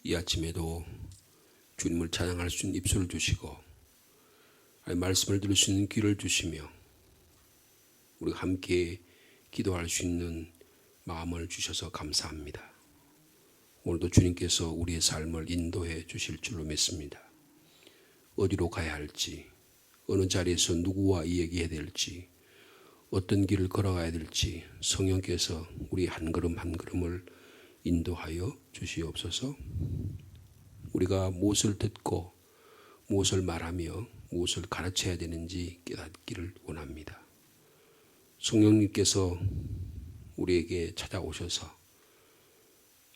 이 아침에도 주님을 찬양할 수 있는 입술을 주시고 말씀을 들을 수 있는 귀를 주시며 우리가 함께 기도할 수 있는 마음을 주셔서 감사합니다. 오늘도 주님께서 우리의 삶을 인도해 주실 줄로 믿습니다. 어디로 가야 할지, 어느 자리에서 누구와 이야기해야 될지, 어떤 길을 걸어가야 될지 성령께서 우리 한 걸음 한 걸음을 인도하여 주시옵소서. 우리가 무엇을 듣고 무엇을 말하며 무엇을 가르쳐야 되는지 깨닫기를 원합니다. 성령님께서 우리에게 찾아오셔서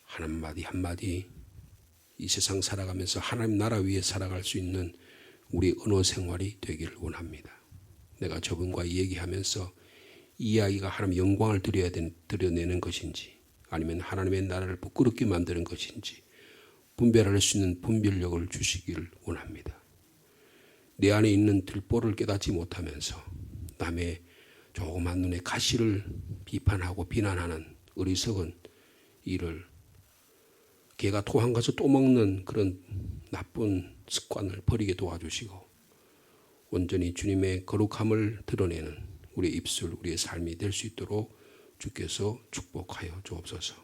한마디 한마디 이 세상 살아가면서 하나님 나라 위에 살아갈 수 있는 우리 언어 생활이 되기를 원합니다. 내가 저분과 얘기하면서 이 이야기가 하나님 영광을 드려내는 것인지 아니면 하나님의 나라를 부끄럽게 만드는 것인지 분별할 수 있는 분별력을 주시기를 원합니다. 내 안에 있는 들보를 깨닫지 못하면서 남의 조그만 눈에 가시를 비판하고 비난하는 어리석은 일을 개가 토한 것을 또 먹는 그런 나쁜 습관을 버리게 도와주시고 온전히 주님의 거룩함을 드러내는 우리의 입술, 우리의 삶이 될 수 있도록 주께서 축복하여 주옵소서.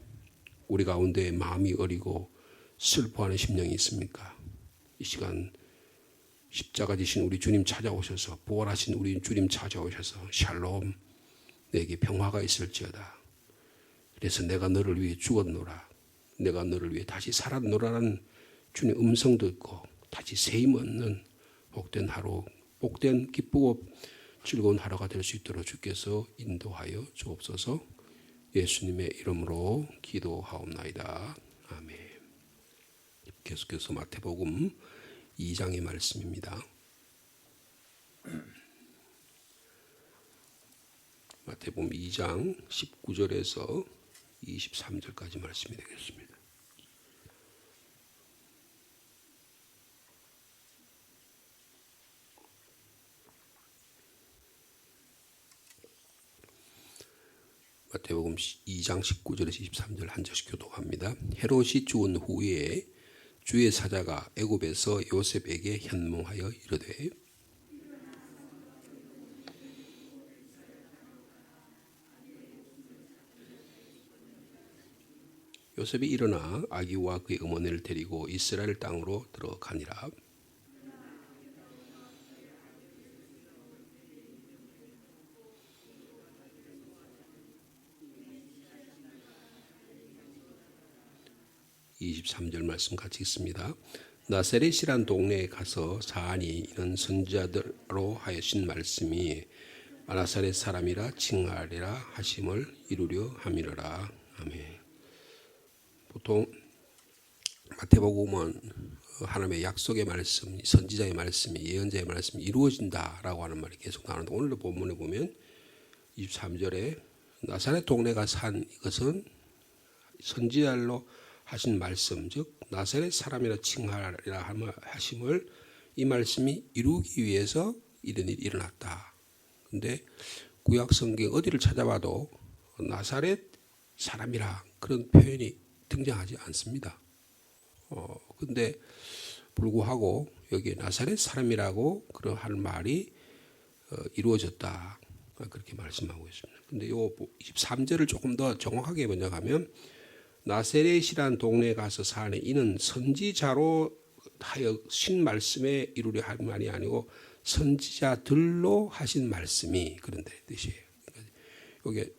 우리 가운데 마음이 어리고 슬퍼하는 심령이 있습니까? 이 시간 십자가 지신 우리 주님 찾아오셔서 부활하신 우리 주님 찾아오셔서 샬롬 내게 평화가 있을지어다. 그래서 내가 너를 위해 죽었노라. 내가 너를 위해 다시 살았노라는 주님의 음성 듣고 다시 세임 얻는 복된 하루, 복된 기쁘고 즐거운 하루가 될 수 있도록 주께서 인도하여 주옵소서. 예수님의 이름으로 기도하옵나이다. 아멘. 계속해서 마태복음 2장의 말씀입니다. 마태복음 2장 19절에서 23절까지 말씀이 되겠습니다. 마태복음 2장 19절에서 23절 한 절씩 교독합니다. 헤롯이 죽은 후에 주의 사자가 애굽에서 요셉에게 현몽하여 이르되 요셉이 일어나 아기와 그의 어머니를 데리고 이스라엘 땅으로 들어가니라. (23절) 말씀 같이 읽습니다. 나사렛이란 동네에 가서 사하니 이는 선지자들로 하신 말씀이 나사렛 사람이라 칭하리라 하심을 이루려 함이로라. 아멘. 보통 마태복음은 하나님의 약속의 말씀, 선지자의 말씀이 예언자의 말씀이 이루어진다라고 하는 말이 계속 나오는데 오늘도 본문에 보면 23절에 나사렛 동네가 산 이것은 선지자로 하신 말씀, 즉 나사렛 사람이라 칭하리라 하심을 이 말씀이 이루기 위해서 이런 일이 일어났다. 그런데 구약 성경 어디를 찾아봐도 나사렛 사람이라 그런 표현이 등장하지 않습니다. 근데 불구하고 여기 나사렛 사람이라고 그러한 말이 이루어졌다. 그렇게 말씀하고 있습니다. 근데 요 23절을 조금 더 정확하게 번역하면 나사렛이란 동네에 가서 사는 이는 선지자로 하여 신 말씀에 이루려 할 말이 아니고 선지자들로 하신 말씀이 그런 뜻이에요. 이게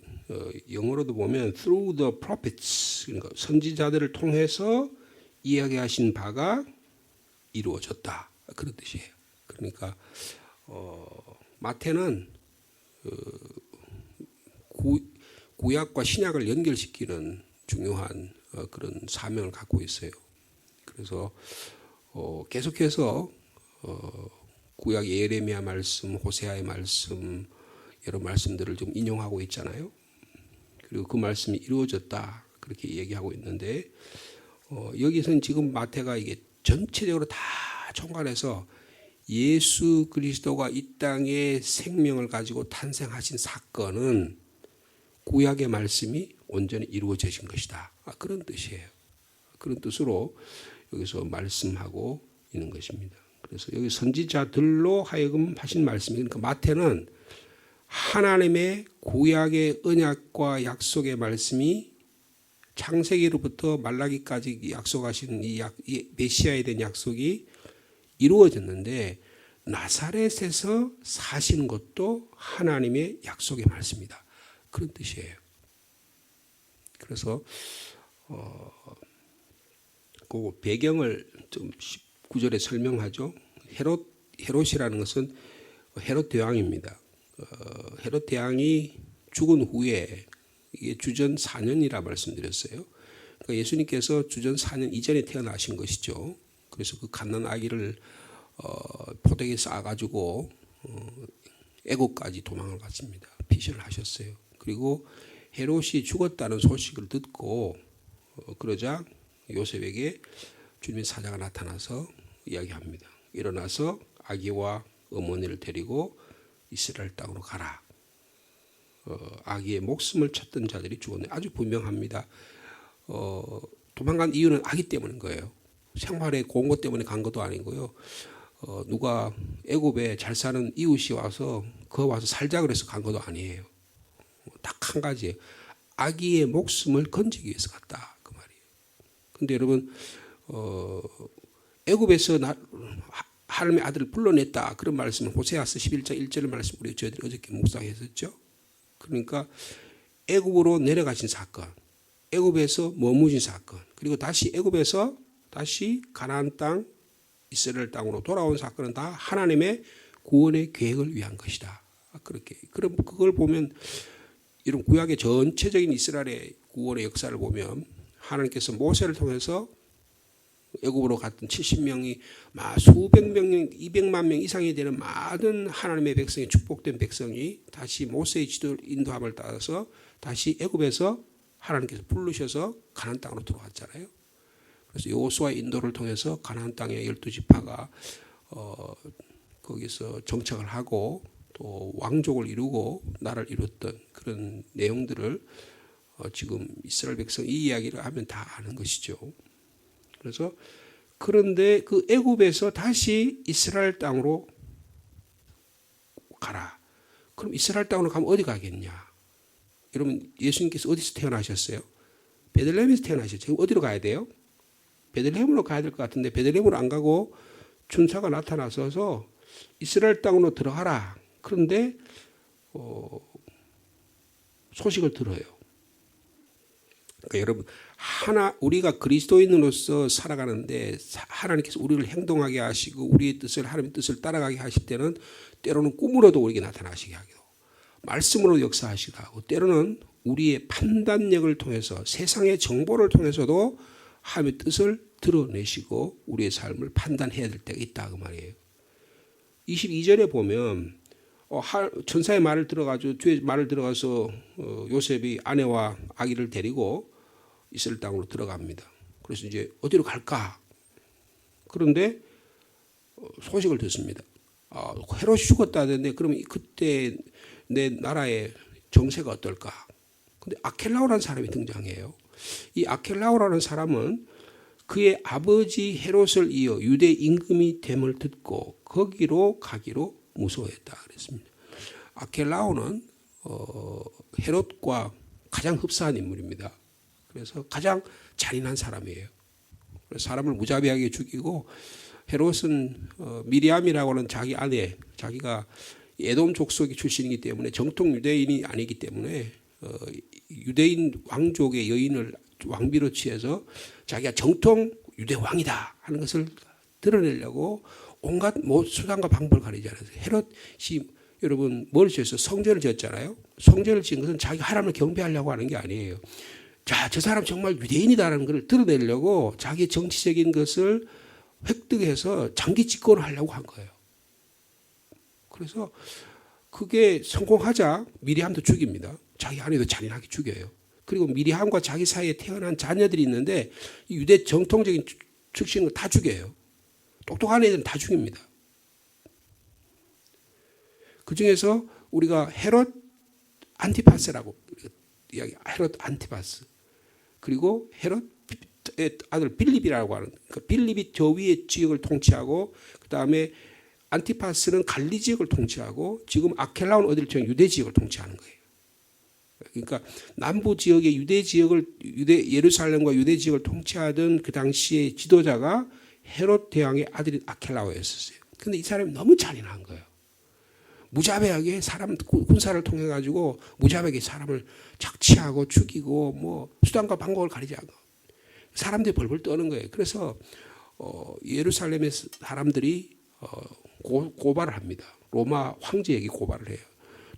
영어로도 보면 through the prophets, 그러니까 선지자들을 통해서 이야기하신 바가 이루어졌다 그런 뜻이에요. 그러니까 마태는 구약과 신약을 연결시키는 중요한 그런 사명을 갖고 있어요. 그래서 계속해서 구약 예레미야 말씀, 호세아의 말씀 여러 말씀들을 좀 인용하고 있잖아요. 그리고 그 말씀이 이루어졌다 그렇게 얘기하고 있는데 여기서는 지금 마태가 이게 전체적으로 다 총괄해서 예수 그리스도가 이 땅에 생명을 가지고 탄생하신 사건은 구약의 말씀이 온전히 이루어진 것이다. 그런 뜻이에요. 그런 뜻으로 여기서 말씀하고 있는 것입니다. 그래서 여기 선지자들로 하여금 하신 말씀이, 그러니까 마태는 하나님의 구약의 언약과 약속의 말씀이 창세기로부터 말라기까지 약속하신 이 메시아에 대한 약속이 이루어졌는데 나사렛에서 사시는 것도 하나님의 약속의 말씀이다. 그런 뜻이에요. 그래서 그 배경을 좀 19절에 설명하죠. 헤롯이라는 것은 헤롯 대왕입니다. 헤롯 대왕이 죽은 후에 이게 주전 4년이라 말씀드렸어요. 그러니까 예수님께서 주전 4년 이전에 태어나신 것이죠. 그래서 그 갓난 아기를 포대에 쌓아가지고 애국까지 도망을 갔습니다. 피신을 하셨어요. 그리고 헤롯이 죽었다는 소식을 듣고 그러자 요셉에게 주님의 사자가 나타나서 이야기합니다. 일어나서 아기와 어머니를 데리고 이스라엘 땅으로 가라. 아기의 목숨을 찾던 자들이 죽었네. 아주 분명합니다. 도망간 이유는 아기 때문인 거예요. 생활의 공고 때문에 간 것도 아니고요. 누가 애굽에 잘 사는 이웃이 와서 와서 살자 그래서 간 것도 아니에요. 딱 한 가지예요. 아기의 목숨을 건지기 위해서 갔다. 그 말이에요. 근데 여러분, 애굽에서 하나님의 아들을 불러냈다. 그런 말씀은 호세아서 11장 1절 말씀 우리 저희들이 어저께 묵상했었죠. 그러니까 애굽으로 내려가신 사건, 애굽에서 머무신 사건, 그리고 다시 애굽에서 다시 가나안 땅, 이스라엘 땅으로 돌아온 사건은 다 하나님의 구원의 계획을 위한 것이다. 그렇게 그럼 그걸 보면 이런 구약의 전체적인 이스라엘의 구원의 역사를 보면 하나님께서 모세를 통해서 애굽으로 갔던 70명이 수백 명, 200만 명 이상이 되는 많은 하나님의 백성이 축복된 백성이 다시 모세의 지도 인도함을 따라서 다시 애굽에서 하나님께서 부르셔서 가나안 땅으로 들어왔잖아요. 그래서 여호수아의 인도를 통해서 가나안 땅의 12지파가 거기서 정착을 하고 또 왕족을 이루고 나라를 이뤘던 그런 내용들을 지금 이스라엘 백성 이 이야기를 하면 다 아는 것이죠. 그래서 그런데 그 애굽에서 다시 이스라엘 땅으로 가라. 그럼 이스라엘 땅으로 가면 어디 가겠냐? 여러분 예수님께서 어디서 태어나셨어요? 베들레헴에서 태어나셨죠. 어디로 가야 돼요? 베들레헴으로 가야 될 것 같은데 베들레헴으로 안 가고 천사가 나타나서 이스라엘 땅으로 들어가라. 그런데 소식을 들어요. 그러니까 여러분 우리가 그리스도인으로서 살아가는데 하나님께서 우리를 행동하게 하시고 우리의 뜻을 하나님의 뜻을 따라가게 하실 때는 때로는 꿈으로도 우리에게 나타나시게 하고 말씀으로 역사하시기도 하고 때로는 우리의 판단력을 통해서 세상의 정보를 통해서도 하나님의 뜻을 드러내시고 우리의 삶을 판단해야 될 때가 있다 그 말이에요. 22절에 보면 천사의 말을 들어가지고 뒤에 말을 들어가서 요셉이 아내와 아기를 데리고 이스라엘 땅으로 들어갑니다. 그래서 이제 어디로 갈까? 그런데 소식을 듣습니다. 헤롯이 죽었다는데 그러면 그때 내 나라의 정세가 어떨까? 근데 아켈라오라는 사람이 등장해요. 이 아켈라오라는 사람은 그의 아버지 헤롯을 이어 유대 임금이 됨을 듣고 거기로 가기로 무서워했다 그랬습니다. 아켈라오는 헤롯과 가장 흡사한 인물입니다. 그래서 가장 잔인한 사람이에요. 그래서 사람을 무자비하게 죽이고 헤롯은 미리암이라고 하는 자기 아내, 자기가 에돔 족속의 출신이기 때문에 정통 유대인이 아니기 때문에 유대인 왕족의 여인을 왕비로 취해서 자기가 정통 유대 왕이다 하는 것을 드러내려고 온갖 수단과 방법을 가리지 않았어요. 헤롯이 여러분 뭘 지었어요? 성전을 지었잖아요. 성전을 지은 것은 자기 하나님을 경배하려고 하는 게 아니에요. 자, 저 사람 정말 유대인이다라는 것을 드러내려고 자기 정치적인 것을 획득해서 장기 집권을 하려고 한 거예요. 그래서 그게 성공하자 미리암도 죽입니다. 자기 아내도 잔인하게 죽여요. 그리고 미리암과 자기 사이에 태어난 자녀들이 있는데 유대 정통적인 출신을 다 죽여요. 똑똑한 애들은 다 죽입니다. 그 중에서 우리가 헤롯 안티파스라고 이야기, 헤롯 안티파스 그리고 헤롯 아들 빌립이라고 하는, 그 빌립이 저 위에 지역을 통치하고, 그 다음에 안티파스는 갈리 지역을 통치하고, 지금 아켈라오는 어디를 통해 유대 지역을 통치하는 거예요. 그러니까 남부 지역의 유대 지역을, 예루살렘과 유대 지역을 통치하던 그 당시의 지도자가 헤롯 대왕의 아들인 아켈라오였었어요. 근데 이 사람이 너무 잔인한 거예요. 무자비하게 사람 군사를 통해 가지고 무자비하게 사람을 착취하고 죽이고 뭐 수단과 방법을 가리지 않고 사람들이 벌벌 떠는 거예요. 그래서 예루살렘의 사람들이 고발을 합니다. 로마 황제에게 고발을 해요.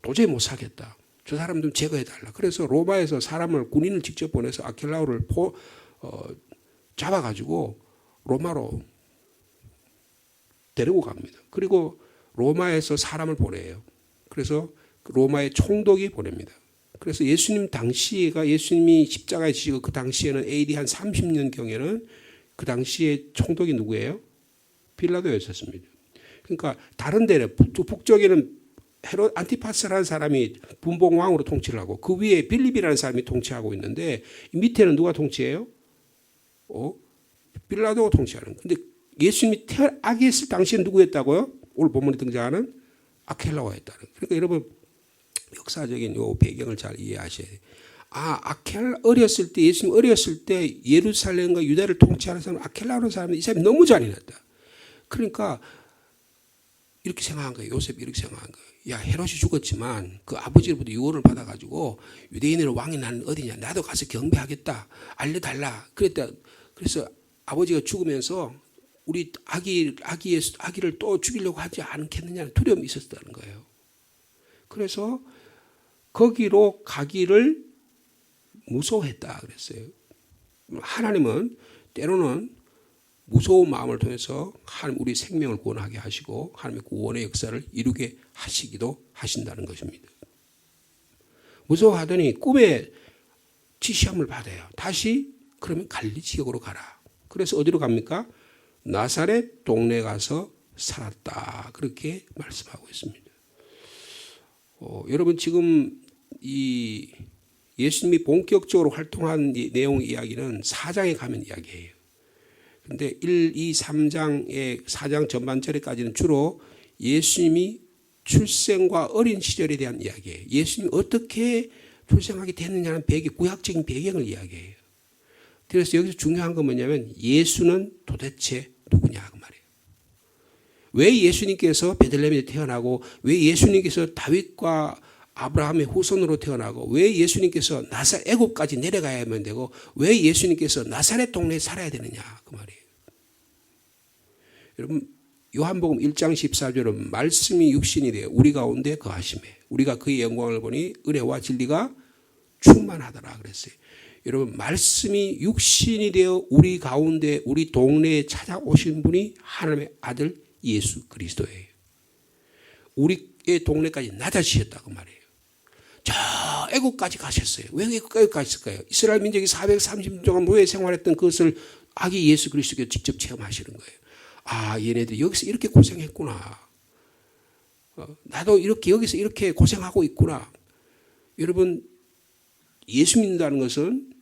도저히 못 사겠다. 저 사람 좀 제거해달라. 그래서 로마에서 사람을 군인을 직접 보내서 아켈라오를 잡아가지고 로마로 데리고 갑니다. 그리고 로마에서 사람을 보내요. 그래서 로마의 총독이 보냅니다. 그래서 예수님 당시가 예수님이 십자가에 지시고 그 당시에는 AD 한 30년경에는 그 당시에 총독이 누구예요? 빌라도였었습니다. 그러니까 다른 데는 북쪽에는 헤롯 안티파스라는 사람이 분봉왕으로 통치를 하고 그 위에 빌립이라는 사람이 통치하고 있는데 밑에는 누가 통치해요? 빌라도가 통치하는. 근데 예수님이 태어나게 했을 당시에는 누구였다고요? 오늘 본문에 등장하는 아켈라오였다는. 그러니까 여러분 역사적인 요 배경을 잘 이해하셔야 돼요. 어렸을 때 예수님 어렸을 때 예루살렘과 유다를 통치하는 사람 아켈라오라는 사람은 이 사람이 너무 잔인했다. 그러니까 이렇게 생각한 거예요. 요셉이 이렇게 생각한 거예요. 야, 헤롯이 죽었지만 그 아버지로부터 유언을 받아가지고 유대인의 왕이 나는 어디냐? 나도 가서 경배하겠다. 알려달라. 그래서 아버지가 죽으면서 우리 아기를 또 죽이려고 하지 않겠느냐는 두려움이 있었다는 거예요. 그래서 거기로 가기를 무서워했다 그랬어요. 하나님은 때로는 무서운 마음을 통해서 하나님 우리 생명을 구원하게 하시고 하나님의 구원의 역사를 이루게 하시기도 하신다는 것입니다. 무서워하더니 꿈에 지시함을 받아요. 다시 그러면 갈리 지역으로 가라. 그래서 어디로 갑니까? 나사렛 동네 가서 살았다. 그렇게 말씀하고 있습니다. 여러분 지금 이 예수님이 본격적으로 활동한 내용 이야기는 4장에 가면 이야기해요. 근데 1, 2, 3장의 4장 전반절에까지는 주로 예수님이 출생과 어린 시절에 대한 이야기예요. 예수님이 어떻게 출생하게 됐느냐는 구약적인 배경을 이야기해요. 그래서 여기서 중요한 건 뭐냐면 예수는 도대체 누구냐 그 말이에요. 왜 예수님께서 베들레헴에 태어나고 왜 예수님께서 다윗과 아브라함의 후손으로 태어나고 왜 예수님께서 애굽까지 내려가야만 되고 왜 예수님께서 나사렛 동네에 살아야 되느냐 그 말이에요. 여러분 요한복음 1장 14절은 말씀이 육신이 되어 우리 가운데 거하심에 우리가 그의 영광을 보니 은혜와 진리가 충만하더라 그랬어요. 여러분 말씀이 육신이 되어 우리 가운데 우리 동네에 찾아오신 분이 하나님의 아들 예수 그리스도예요. 우리의 동네까지 낮아지셨다고 말이에요. 저 애국까지 가셨어요. 왜 애국까지 가셨을까요? 이스라엘 민족이 430년 동안 노예 생활했던 그것을 아기 예수 그리스도께서 직접 체험하시는 거예요. 얘네들이 여기서 이렇게 고생했구나. 나도 여기서 이렇게 고생하고 있구나. 여러분 예수 믿는다는 것은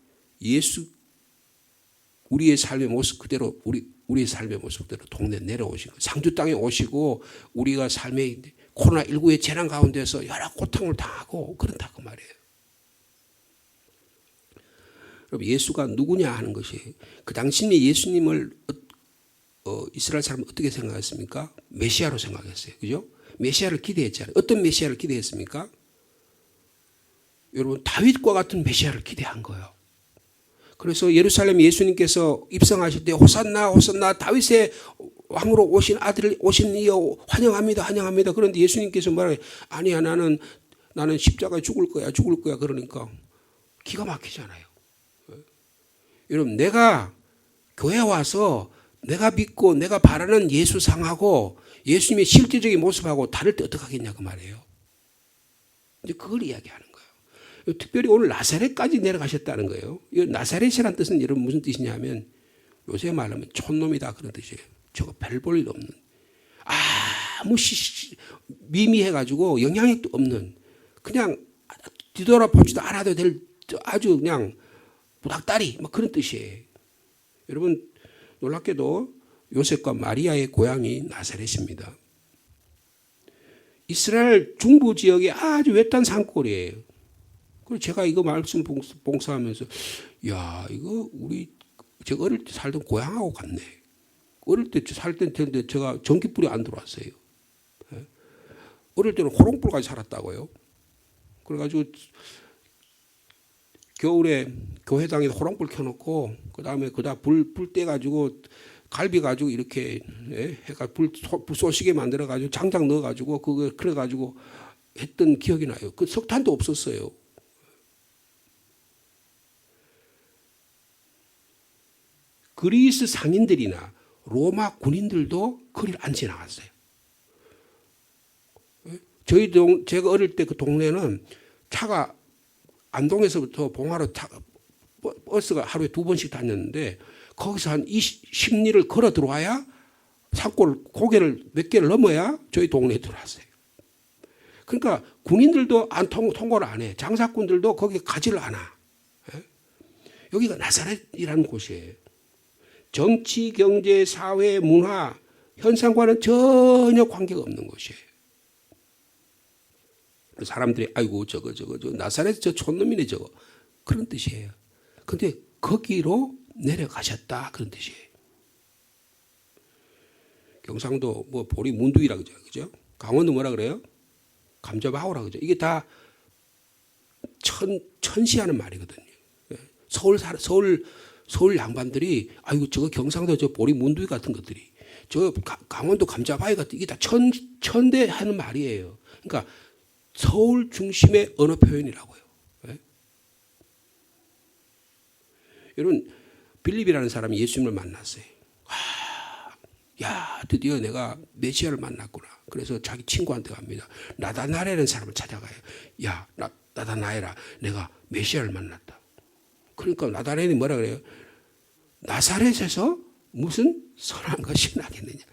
우리의 삶의 모습 그대로 우리의 삶의 모습 그대로 동네 내려오신 거예요. 상주 땅에 오시고 우리가 삶의 코로나19의 재난 가운데서 여러 고통을 당하고 그런다고 말이에요. 여러분 예수가 누구냐 하는 것이 그 당시에 예수님을 이스라엘 사람은 어떻게 생각했습니까? 메시아로 생각했어요. 그죠? 메시아를 기대했잖아요. 어떤 메시아를 기대했습니까? 여러분 다윗과 같은 메시아를 기대한 거예요. 그래서 예루살렘 예수님께서 입성하실 때 호산나 호산나 다윗의 왕으로 오신 아들 오신 이여 환영합니다 환영합니다. 그런데 예수님께서 말해요. 아니야 나는 십자가에 죽을 거야 그러니까 기가 막히잖아요. 여러분 내가 교회 와서 내가 믿고 내가 바라는 예수 상하고 예수님의 실제적인 모습하고 다를 때 어떡하겠냐 그 말이에요. 이제 그걸 이야기하는 거예요. 특별히 오늘 나사렛까지 내려가셨다는 거예요. 이 나사렛이라는 뜻은 여러분 무슨 뜻이냐면 요새 말하면 촌놈이다 그런 뜻이에요. 저거 별 볼 일 없는 아무 미미해가지고 영향력도 없는 그냥 뒤돌아보지도 않아도 될 아주 그냥 무닥다리 막 그런 뜻이에요. 여러분 놀랍게도 요셉과 마리아의 고향이 나사렛입니다. 이스라엘 중부 지역의 아주 외딴 산골이에요. 그래서 제가 이거 말씀 봉사하면서 야 이거 우리 제가 어릴 때 살던 고향하고 같네. 어릴 때 살 때인데 제가 전기불이 안 들어왔어요. 어릴 때는 호롱불까지 살았다고요. 그래가지고 겨울에 교회당에 호롱불 켜놓고 그다음에 그다 불 떼가지고 갈비 가지고 이렇게 해가 불 쏘시게 만들어가지고 장작 넣어가지고 그거 그래가지고 했던 기억이 나요. 그 석탄도 없었어요. 그리스 상인들이나 로마 군인들도 거리를 안 지나갔어요. 제가 어릴 때 그 동네는 차가 안동에서부터 봉화로 버스가 하루에 2번씩 다녔는데 거기서 한 10리를 걸어 들어와야 산골 고개를 몇 개를 넘어야 저희 동네에 들어왔어요. 그러니까 군인들도 통과를 안 해. 장사꾼들도 거기 가지를 않아. 여기가 나사렛이라는 곳이에요. 정치, 경제, 사회, 문화, 현상과는 전혀 관계가 없는 곳이에요. 사람들이 아이고 저 나사렛 저 촌놈이네 저거 그런 뜻이에요. 근데 거기로 내려가셨다 그런 뜻이에요. 경상도 뭐 보리 문두이라 그죠? 강원도 뭐라 그래요? 감자바오라 그죠? 이게 다 천시하는 말이거든요. 서울 양반들이 아이고 저거 경상도 저 보리 문두이 같은 것들이 저 강원도 감자바위 같은 이게 다 천대 하는 말이에요. 그러니까 서울 중심의 언어 표현이라고요. 네? 여러분 빌립이라는 사람이 예수님을 만났어요. 야 드디어 내가 메시아를 만났구나. 그래서 자기 친구한테 갑니다. 나다나엘이라는 사람을 찾아가요. 야 나다나엘아 내가 메시아를 만났다. 그러니까 나다나엘이 뭐라 그래요? 나사렛에서 무슨 선한 것이 나겠느냐.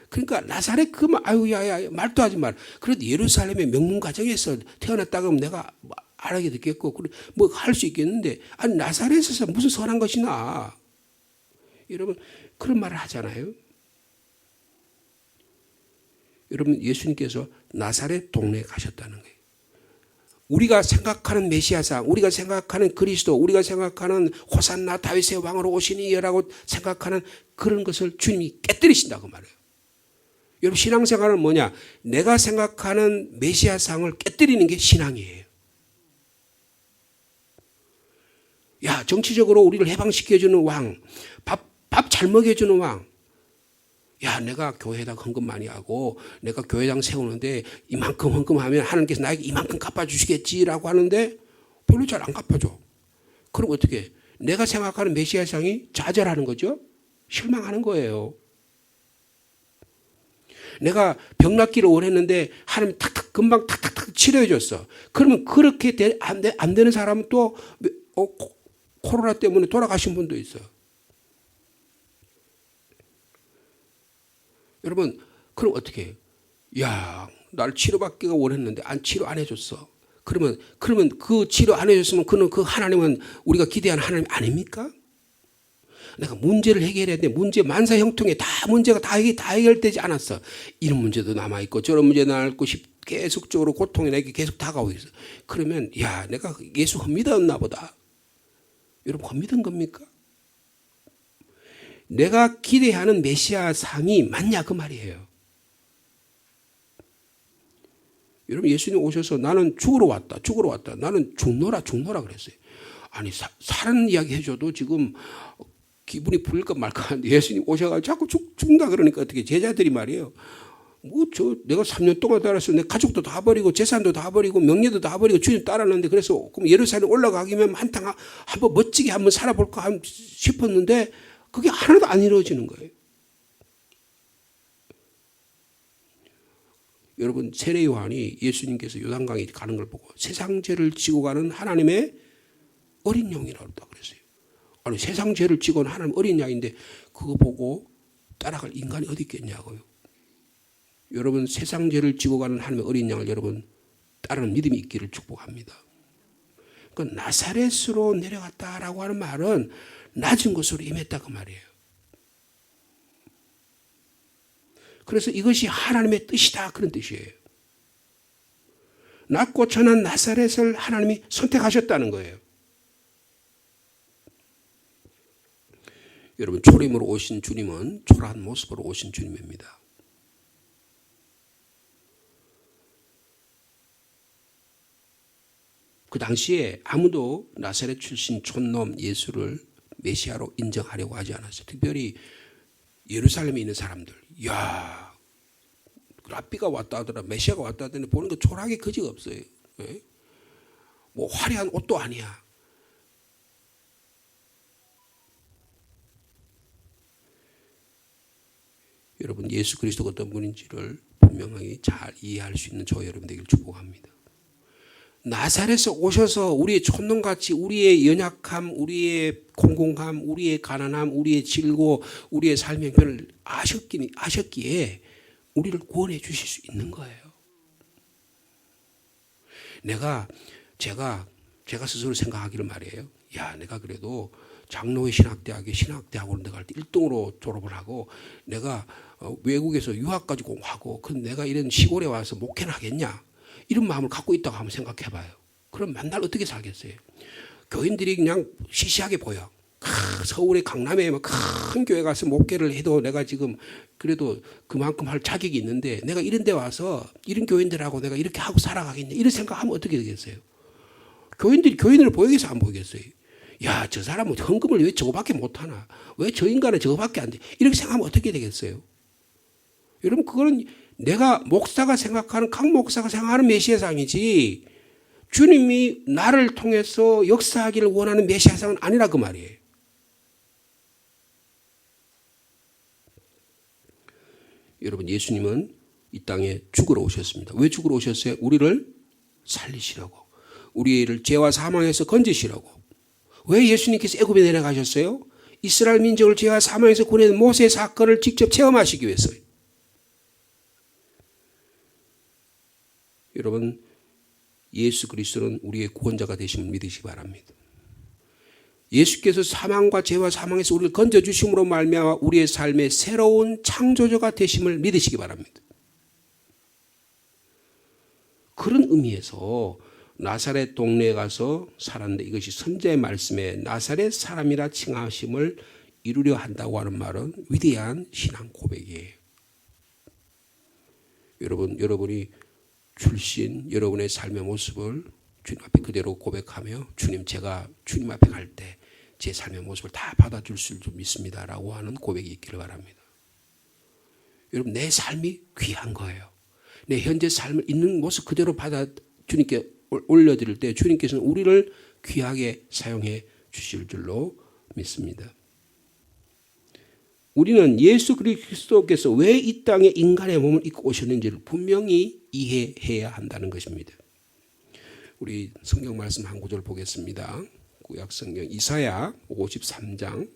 그러니까 나사렛 그만 아유 야야 말도 하지 말. 그래도 예루살렘의 명문 가정에서 태어났다 그러면 내가 알게 듣겠고 뭐 할 수 있겠는데 아니 나사렛에서 무슨 선한 것이 나. 여러분 그런 말을 하잖아요. 여러분 예수님께서 나사렛 동네에 가셨다는 거예요. 우리가 생각하는 메시아상, 우리가 생각하는 그리스도, 우리가 생각하는 호산나 다윗의 왕으로 오시니라고 생각하는 그런 것을 주님이 깨뜨리신다고 말해요. 여러분 신앙생활은 뭐냐? 내가 생각하는 메시아상을 깨뜨리는 게 신앙이에요. 야 정치적으로 우리를 해방시켜주는 왕, 밥 잘 먹여주는 왕. 야 내가 교회에다 헌금 많이 하고 내가 교회당 세우는데 이만큼 헌금하면 하나님께서 나에게 이만큼 갚아주시겠지라고 하는데 별로 잘 안 갚아줘. 그럼 어떻게 해? 내가 생각하는 메시아상이 좌절하는 거죠. 실망하는 거예요. 내가 병 낫기를 원했는데 하나님 탁탁 금방 탁탁탁 치료해 줬어. 그러면 그렇게 안 되는 사람은 또 코로나 때문에 돌아가신 분도 있어요. 여러분 그럼 어떻게 해요? 야, 날 치료받기가 원했는데 치료 안 해줬어. 그러면 그 치료 안 해줬으면 그 하나님은 우리가 기대하는 하나님 아닙니까? 내가 문제를 해결해야 돼. 문제 만사 형통에 문제가 다 해결되지 않았어. 이런 문제도 남아있고 저런 문제도 남아있고 계속적으로 고통이 내게 계속 다가오고 있어. 그러면 야 내가 예수 헛믿었나 보다. 여러분 헛믿은 겁니까? 내가 기대하는 메시아 상이 맞냐 그 말이에요. 여러분 예수님 오셔서 나는 죽으러 왔다. 나는 죽노라 그랬어요. 아니 사는 이야기 해줘도 지금 기분이 풀릴까 말까 하는데 예수님 오셔가지고 자꾸 죽는다 그러니까 어떻게 제자들이 말이에요. 내가 3년 동안 따라서 내 가족도 다 버리고 재산도 다 버리고 명예도 다 버리고 주님 따랐는데 그래서 그럼 예루살렘 올라가기면 한번 멋지게 한번 살아볼까 싶었는데 그게 하나도 안 이루어지는 거예요. 여러분 세례 요한이 예수님께서 요단강에 가는 걸 보고 세상 죄를 지고 가는 하나님의 어린 양이라고 그랬어요. 아니 세상 죄를 지고 가는 하나님 어린 양인데 그거 보고 따라갈 인간이 어디 있겠냐고요. 여러분 세상 죄를 지고 가는 하나님의 어린 양을 여러분 따르는 믿음이 있기를 축복합니다. 그러니까 나사렛으로 내려갔다라고 하는 말은 낮은 곳으로 임했다 그 말이에요. 그래서 이것이 하나님의 뜻이다 그런 뜻이에요. 낮고 천한 나사렛을 하나님이 선택하셨다는 거예요. 여러분 초림으로 오신 주님은 초라한 모습으로 오신 주님입니다. 그 당시에 아무도 나사렛 출신 촌놈 예수를 메시아로 인정하려고 하지 않았어요. 특별히 예루살렘에 있는 사람들, 야, 랍비가 왔다 하더라, 메시아가 왔다 하더니 보는 거 초라하게 거지가 없어요. 네? 뭐 화려한 옷도 아니야. 여러분 예수 그리스도가 어떤 분인지를 분명하게 잘 이해할 수 있는 저와 여러분 되기를 축복합니다. 나사렛에서 오셔서 우리의 촌놈같이 우리의 연약함, 우리의 공공함, 우리의 가난함, 우리의 질고, 우리의 삶의 형편을 아셨기에 우리를 구원해 주실 수 있는 거예요. 제가 스스로 생각하기를 말이에요. 야, 내가 그래도 장로회 신학대학원을 내가 할 때 1등으로 졸업을 하고 내가 외국에서 유학까지 공부하고 그럼 내가 이런 시골에 와서 목회를 하겠냐? 이런 마음을 갖고 있다고 한번 생각해 봐요. 그럼 맨날 어떻게 살겠어요? 교인들이 그냥 시시하게 보여. 서울의 강남에 큰 교회 가서 목회를 해도 내가 지금 그래도 그만큼 할 자격이 있는데 내가 이런 데 와서 이런 교인들하고 내가 이렇게 하고 살아가겠냐 이런 생각하면 어떻게 되겠어요? 교인들이 교인을 보이겠어요? 안 보이겠어요? 야, 저 사람은 헌금을 왜 저거밖에 못하나? 왜 저 인간은 저거밖에 안 돼? 이렇게 생각하면 어떻게 되겠어요? 여러분 그거는 내가 목사가 생각하는 각 목사가 생각하는 메시아상이지 주님이 나를 통해서 역사하기를 원하는 메시아상은 아니라 그 말이에요. 여러분 예수님은 이 땅에 죽으러 오셨습니다. 왜 죽으러 오셨어요? 우리를 살리시라고. 우리를 죄와 사망에서 건지시라고. 왜 예수님께서 애굽에 내려가셨어요? 이스라엘 민족을 죄와 사망에서 구원한 모세 사건을 직접 체험하시기 위해서요. 여러분 예수 그리스도는 우리의 구원자가 되심을 믿으시기 바랍니다. 예수께서 사망과 죄와 사망에서 우리를 건져주심으로 말미암아 우리의 삶의 새로운 창조주가 되심을 믿으시기 바랍니다. 그런 의미에서 나사렛 동네에 가서 살았는데 이것이 선지자의 말씀에 나사렛 사람이라 칭하심을 이루려 한다고 하는 말은 위대한 신앙 고백이에요. 여러분이 출신 여러분의 삶의 모습을 주님 앞에 그대로 고백하며 주님 제가 주님 앞에 갈 때 제 삶의 모습을 다 받아줄 줄 믿습니다라고 하는 고백이 있기를 바랍니다. 여러분 내 삶이 귀한 거예요. 내 현재 삶을 있는 모습 그대로 받아 주님께 올려드릴 때 주님께서는 우리를 귀하게 사용해 주실 줄로 믿습니다. 우리는 예수 그리스도께서 왜 이 땅에 인간의 몸을 입고 오셨는지를 분명히 이해해야 한다는 것입니다. 우리 성경 말씀 한 구절 보겠습니다. 구약 성경 이사야 53장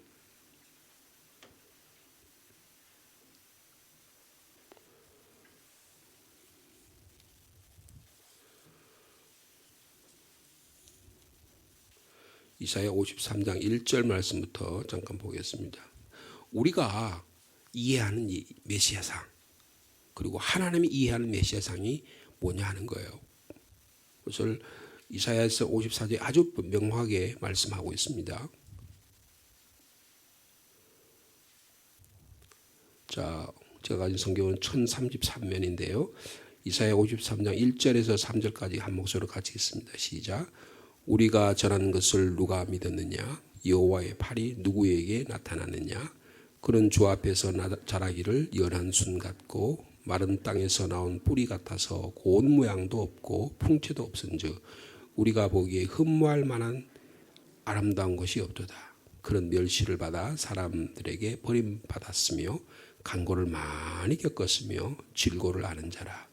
1절 말씀부터 잠깐 보겠습니다. 우리가 이해하는 이 메시아상 그리고 하나님이 이해하는 메시아상이 뭐냐 하는 거예요. 그것을 이사야서 54장에 아주 명확하게 말씀하고 있습니다. 자, 제가 가진 성경은 1033면인데요. 이사야 53장 1절에서 3절까지 한 목소리로 같이 읽습니다. 시작. 우리가 전하는 것을 누가 믿었느냐? 여호와의 팔이 누구에게 나타났느냐? 그는 주 앞에서 자라기를 연한 순 같고 마른 땅에서 나온 뿌리 같아서 고운 모양도 없고 풍채도 없은즉 우리가 보기에 흠모할 만한 아름다운 것이 없도다. 그런 멸시를 받아 사람들에게 버림받았으며 간고를 많이 겪었으며 질고를 아는 자라.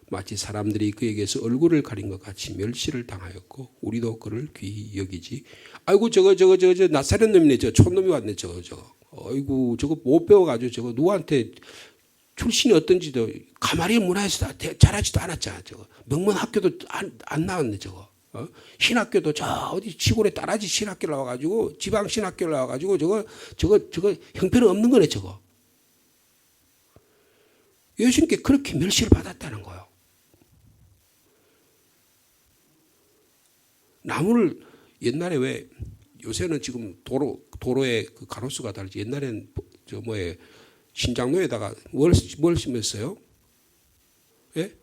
마치 사람들이 그에게서 얼굴을 가린 것 같이 멸시를 당하였고 우리도 그를 귀히 여기지. 아이고 저거 나사렛 놈이네. 저 촌놈이 왔네. 저거. 아이고 저거 못 배워가지고 저거 누구한테 출신이 어떤지도 가마리아 문화에서 자라지도 않았잖아. 저거 명문 학교도 안 나왔네. 저거 신학교도 저 어디 시골에 따라지 신학교를 나와가지고 지방 신학교를 나와가지고 저거 형편은 없는 거네. 저거. 예수님께 그렇게 멸시를 받았다는 거예요. 나무를 옛날에 왜 요새는 지금 도로에 그 가로수가 다르지 옛날에는 신장로에다가 뭘 심었어요? 예?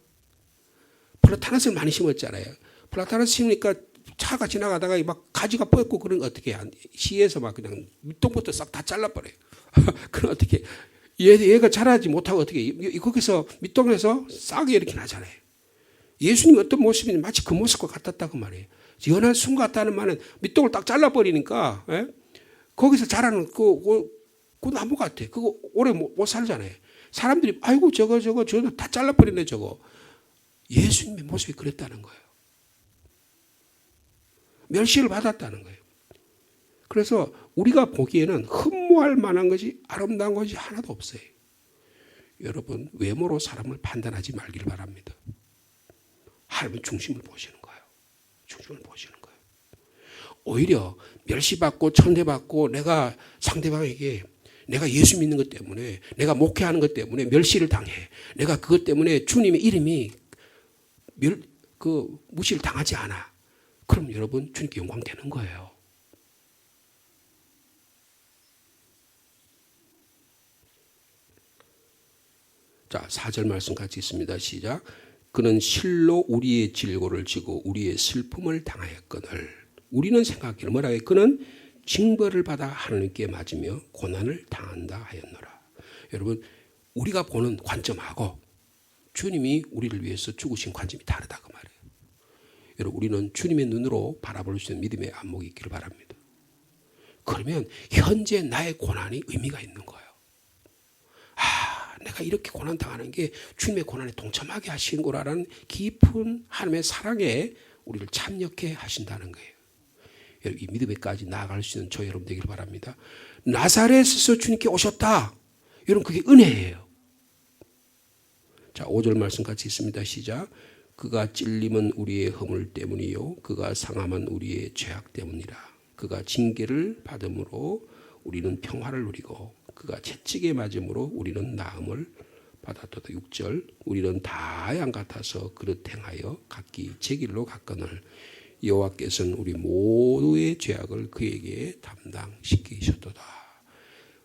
플라타나스를 많이 심었잖아요. 플라타나스 심으니까 차가 지나가다가 막 가지가 뻗고 그런 거 어떻게 시에서 막 그냥 밑동부터 싹 다 잘라버려요. 그럼 어떻게 얘가 자라지 못하고 어떻게 거기서 밑동에서 싹이 이렇게 나잖아요. 예수님이 어떤 모습인지 마치 그 모습과 같았다고 말이에요. 연한 순 같다는 말은 밑동을 딱 잘라버리니까 거기서 자라는 그 나무 같아. 그거 오래 못 살잖아요. 사람들이 아이고 저거 다 잘라버리네 저거. 예수님의 모습이 그랬다는 거예요. 멸시를 받았다는 거예요. 그래서 우리가 보기에는 흠모할 만한 것이 아름다운 것이 하나도 없어요. 여러분 외모로 사람을 판단하지 말길 바랍니다. 하나님은 중심을 보시는 거예요. 중심을 보시는 거예요. 오히려 멸시받고 천대받고 내가 상대방에게 내가 예수 믿는 것 때문에 내가 목회하는 것 때문에 멸시를 당해. 내가 그것 때문에 주님의 이름이 무시를 당하지 않아. 그럼 여러분 주님께 영광 되는 거예요. 자, 4절 말씀 같이 있습니다. 시작. 그는 실로 우리의 질고를 지고 우리의 슬픔을 당하였거늘. 우리는 생각하기를 뭐라 해요? 그는 징벌을 받아 하나님께 맞으며 고난을 당한다 하였노라. 여러분 우리가 보는 관점하고 주님이 우리를 위해서 죽으신 관점이 다르다 그 말이에요. 여러분 우리는 주님의 눈으로 바라볼 수 있는 믿음의 안목이 있기를 바랍니다. 그러면 현재 나의 고난이 의미가 있는 거예요. 내가 이렇게 고난당하는 게 주님의 고난에 동참하게 하신 거라는 깊은 하나님의 사랑에 우리를 참여케 하신다는 거예요. 여러분 이 믿음에까지 나아갈 수 있는 저 여러분 되길 바랍니다. 나사렛에서 주님께 오셨다. 여러분 그게 은혜예요. 자 5절 말씀 같이 있습니다. 시작. 그가 찔림은 우리의 허물 때문이요 그가 상함은 우리의 죄악 때문이라. 그가 징계를 받음으로 우리는 평화를 누리고 그가 채찍에 맞음으로 우리는 나음을 받았도다. 6절 우리는 다 양 같아서 그릇 행하여 각기 제 길로 갔거늘 여호와께서는 우리 모두의 죄악을 그에게 담당시키셨도다.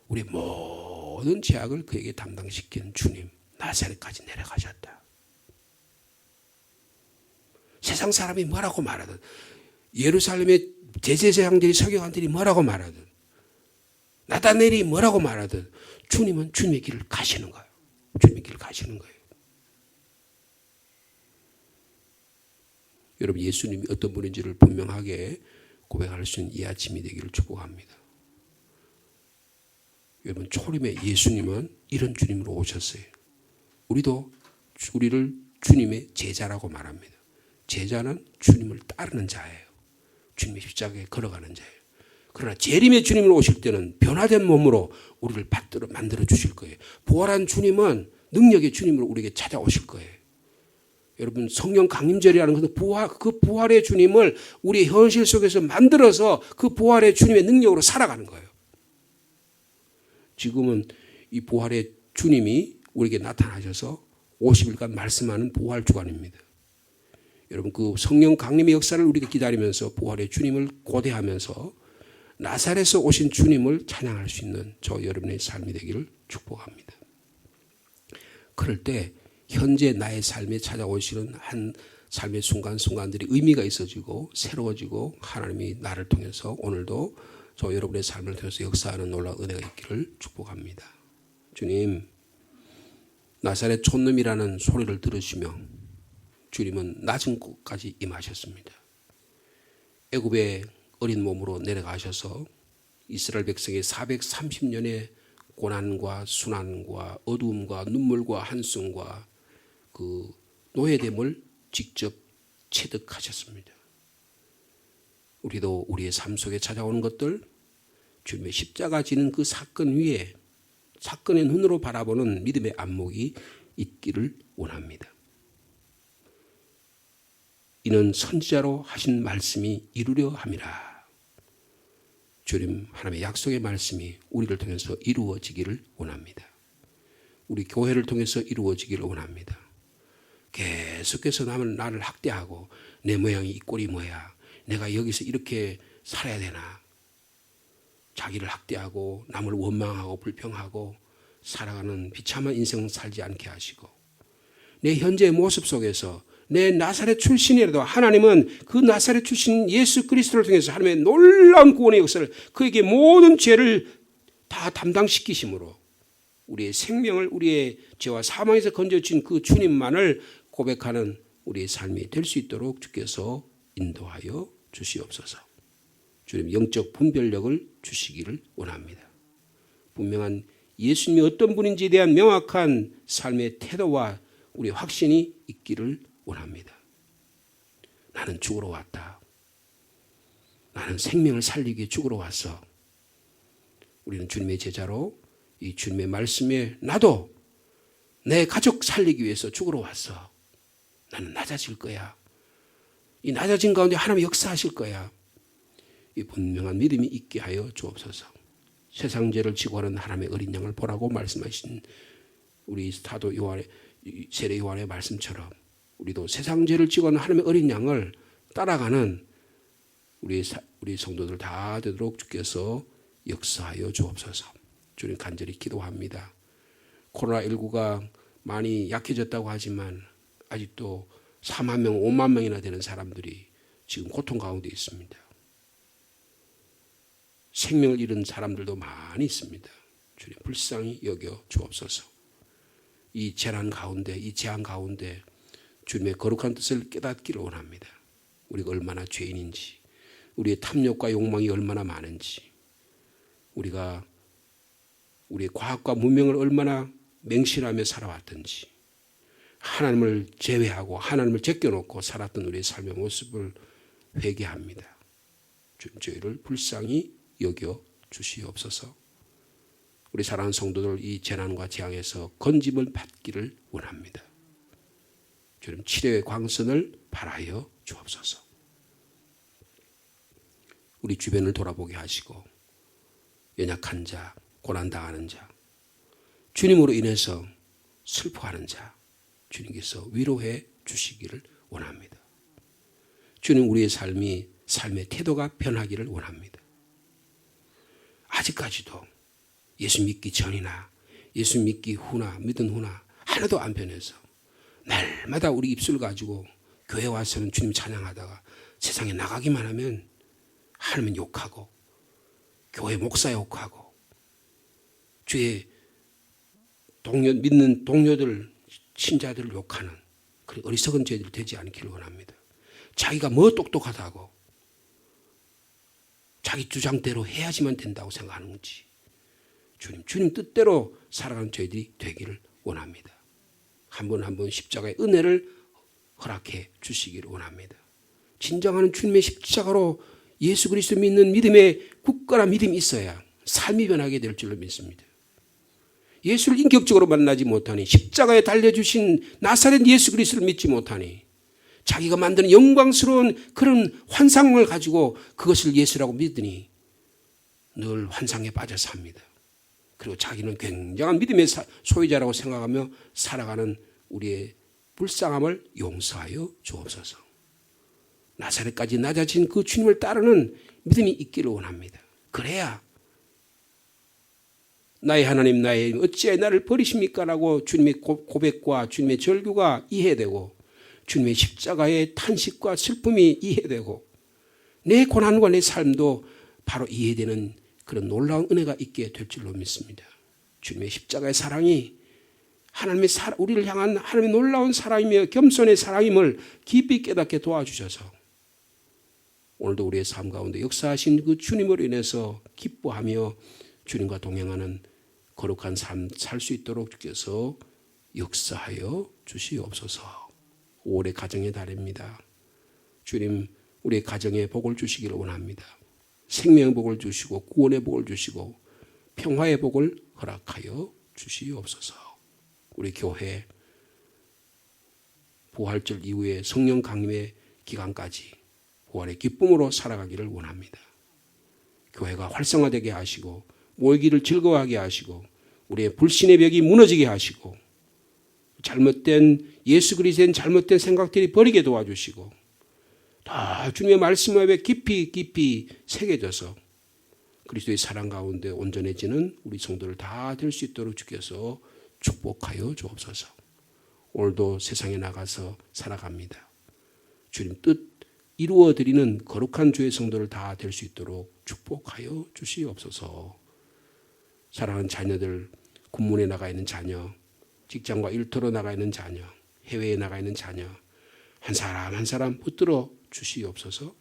우리 모든 죄악을 그에게 담당시킨 주님 나사렛까지 내려가셨다. 세상 사람이 뭐라고 말하든 예루살렘의 제사장들이 서기관들이 뭐라고 말하든 나다넬이 뭐라고 말하든 주님은 주님의 길을 가시는 거예요. 주님의 길을 가시는 거예요. 여러분 예수님이 어떤 분인지를 분명하게 고백할 수 있는 이 아침이 되기를 축복합니다. 여러분 초림의 예수님은 이런 주님으로 오셨어요. 우리도 우리를 주님의 제자라고 말합니다. 제자는 주님을 따르는 자예요. 주님의 십자가에 걸어가는 자예요. 그러나 재림의 주님으로 오실 때는 변화된 몸으로 우리를 만들어 주실 거예요. 부활한 주님은 능력의 주님으로 우리에게 찾아오실 거예요. 여러분 성령 강림절이라는 것은 그 부활의 주님을 우리 현실 속에서 만들어서 그 부활의 주님의 능력으로 살아가는 거예요. 지금은 이 부활의 주님이 우리에게 나타나셔서 50일간 말씀하는 부활 주간입니다. 여러분 그 성령 강림의 역사를 우리가 기다리면서 부활의 주님을 고대하면서 나사렛에서 오신 주님을 찬양할 수 있는 저 여러분의 삶이 되기를 축복합니다. 그럴 때 현재 나의 삶에 찾아오시는 한 삶의 순간순간들이 의미가 있어지고 새로워지고 하나님이 나를 통해서 오늘도 저 여러분의 삶을 통해서 역사하는 놀라운 은혜가 있기를 축복합니다. 주님 나사렛 촌놈이라는 소리를 들으시며 주님은 낮은 곳까지 임하셨습니다. 애굽의 어린 몸으로 내려가셔서 이스라엘 백성의 430년의 고난과 순환과 어두움과 눈물과 한숨과 그 노예됨을 직접 체득하셨습니다. 우리도 우리의 삶 속에 찾아오는 것들 주님의 십자가 지는 그 사건 위에 사건의 눈으로 바라보는 믿음의 안목이 있기를 원합니다. 이는 선지자로 하신 말씀이 이루려 함이라. 주님 하나님의 약속의 말씀이 우리를 통해서 이루어지기를 원합니다. 우리 교회를 통해서 이루어지기를 원합니다. 계속해서 나를 학대하고 내 모양이 이 꼴이 뭐야, 내가 여기서 이렇게 살아야 되나, 자기를 학대하고 남을 원망하고 불평하고 살아가는 비참한 인생 살지 않게 하시고, 내 현재의 모습 속에서 내 나사렛 출신이라도 하나님은 그 나사렛 출신 예수 그리스도를 통해서 하나님의 놀라운 구원의 역사를, 그에게 모든 죄를 다 담당시키심으로 우리의 생명을, 우리의 죄와 사망에서 건져주신 그 주님만을 고백하는 우리의 삶이 될 수 있도록 주께서 인도하여 주시옵소서. 주님 영적 분별력을 주시기를 원합니다. 분명한 예수님이 어떤 분인지에 대한 명확한 삶의 태도와 우리의 확신이 있기를 원합니다. 나는 죽으러 왔다. 나는 생명을 살리기 위해 죽으러 왔어. 우리는 주님의 제자로 이 주님의 말씀에 나도 내 가족 살리기 위해서 죽으러 왔어. 나는 낮아질 거야. 이 낮아진 가운데 하나님이 역사하실 거야. 이 분명한 믿음이 있게 하여 주옵소서. 세상 죄를 지고 하는 하나님의 어린 양을 보라고 말씀하신 우리 사도 요한의, 세례 요한의 말씀처럼 우리도 세상 죄를 지고 하는 하나님의 어린 양을 따라가는 우리 성도들 다 되도록 주께서 역사하여 주옵소서. 주님 간절히 기도합니다. 코로나19가 많이 약해졌다고 하지만 아직도 4만 명, 5만 명이나 되는 사람들이 지금 고통 가운데 있습니다. 생명을 잃은 사람들도 많이 있습니다. 주님 불쌍히 여겨 주옵소서. 이 재난 가운데, 이 재앙 가운데 주님의 거룩한 뜻을 깨닫기를 원합니다. 우리가 얼마나 죄인인지, 우리의 탐욕과 욕망이 얼마나 많은지, 우리가 우리의 과학과 문명을 얼마나 맹신하며 살아왔던지, 하나님을 제외하고 하나님을 제껴놓고 살았던 우리의 삶의 모습을 회개합니다. 주님 저희를 불쌍히 여겨 주시옵소서. 우리 사랑하는 성도들 이 재난과 재앙에서 건짐을 받기를 원합니다. 주님 치료의 광선을 발하여 주옵소서. 우리 주변을 돌아보게 하시고 연약한 자, 고난당하는 자, 주님으로 인해서 슬퍼하는 자 주님께서 위로해 주시기를 원합니다. 주님 우리의 삶의 태도가 변하기를 원합니다. 아직까지도 예수 믿기 전이나 예수 믿기 후나 믿은 후나 하나도 안 변해서 날마다 우리 입술 가지고 교회 와서는 주님 찬양하다가 세상에 나가기만 하면 하나님 욕하고 교회 목사 욕하고 주의 믿는 동료들 신자들을 욕하는 그런 어리석은 죄들 되지 않기를 원합니다. 자기가 뭐 똑똑하다고 자기 주장대로 해야지만 된다고 생각하는 건지 주님 뜻대로 살아가는 저희들이 되기를 원합니다. 한 번 한 번 십자가의 은혜를 허락해 주시기를 원합니다. 진정한 주님의 십자가로 예수 그리스도 믿는 믿음에 굳건한 믿음이 있어야 삶이 변하게 될 줄로 믿습니다. 예수를 인격적으로 만나지 못하니 십자가에 달려주신 나사렛 예수 그리스도를 믿지 못하니 자기가 만드는 영광스러운 그런 환상을 가지고 그것을 예수라고 믿으니 늘 환상에 빠져 삽니다. 그리고 자기는 굉장한 믿음의 소유자라고 생각하며 살아가는 우리의 불쌍함을 용서하여 주옵소서. 나사렛까지 낮아진 그 주님을 따르는 믿음이 있기를 원합니다. 그래야 나의 하나님 나의 이름 어찌하여 나를 버리십니까? 라고 주님의 고백과 주님의 절규가 이해되고 주님의 십자가의 탄식과 슬픔이 이해되고 내 고난과 내 삶도 바로 이해되는 그런 놀라운 은혜가 있게 될 줄로 믿습니다. 주님의 십자가의 사랑이 우리를 향한 하나님의 놀라운 사랑이며 겸손의 사랑임을 깊이 깨닫게 도와주셔서 오늘도 우리의 삶 가운데 역사하신 그 주님으로 인해서 기뻐하며 주님과 동행하는 거룩한 삶 살 수 있도록 주께서 역사하여 주시옵소서. 5월의 가정의 달입니다. 주님 우리의 가정에 복을 주시기를 원합니다. 생명의 복을 주시고 구원의 복을 주시고 평화의 복을 허락하여 주시옵소서. 우리 교회 부활절 이후에 성령 강림의 기간까지 부활의 기쁨으로 살아가기를 원합니다. 교회가 활성화되게 하시고 모이기를 즐거워하게 하시고 우리의 불신의 벽이 무너지게 하시고 잘못된 예수 그리스도의 잘못된 생각들이 버리게 도와주시고 다 주님의 말씀 앞에 깊이 새겨져서 그리스도의 사랑 가운데 온전해지는 우리 성도를 다 될 수 있도록 주께서 축복하여 주옵소서. 오늘도 세상에 나가서 살아갑니다. 주님 뜻 이루어드리는 거룩한 주의 성도를 다 될 수 있도록 축복하여 주시옵소서. 사랑하는 자녀들, 군문에 나가 있는 자녀, 직장과 일터로 나가 있는 자녀, 해외에 나가 있는 자녀, 한 사람 한 사람 붙들어 주시옵소서.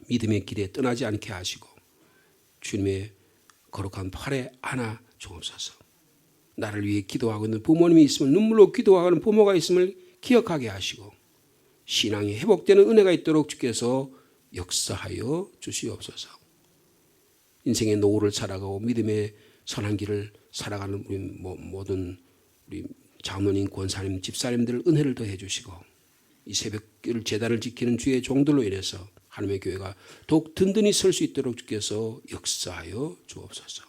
믿음의 길에 떠나지 않게 하시고 주님의 거룩한 팔에 안아 주옵소서. 나를 위해 기도하고 있는 부모님이 있으면 눈물로 기도하는 부모가 있음을 기억하게 하시고 신앙이 회복되는 은혜가 있도록 주께서 역사하여 주시옵소서. 인생의 노후를 살아가고 믿음의 선한 길을 살아가는 우리 모든 우리 장로님, 권사님, 집사님들 은혜를 더해 주시고 이 새벽길 제단을 지키는 주의 종들로 인해서 하나님의 교회가 더욱 든든히 설 수 있도록 주께서 역사하여 주옵소서.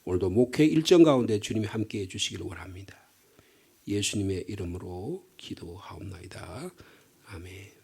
오늘도 목회 일정 가운데 주님이 함께해 주시기를 원합니다. 예수님의 이름으로 기도하옵나이다. 아멘.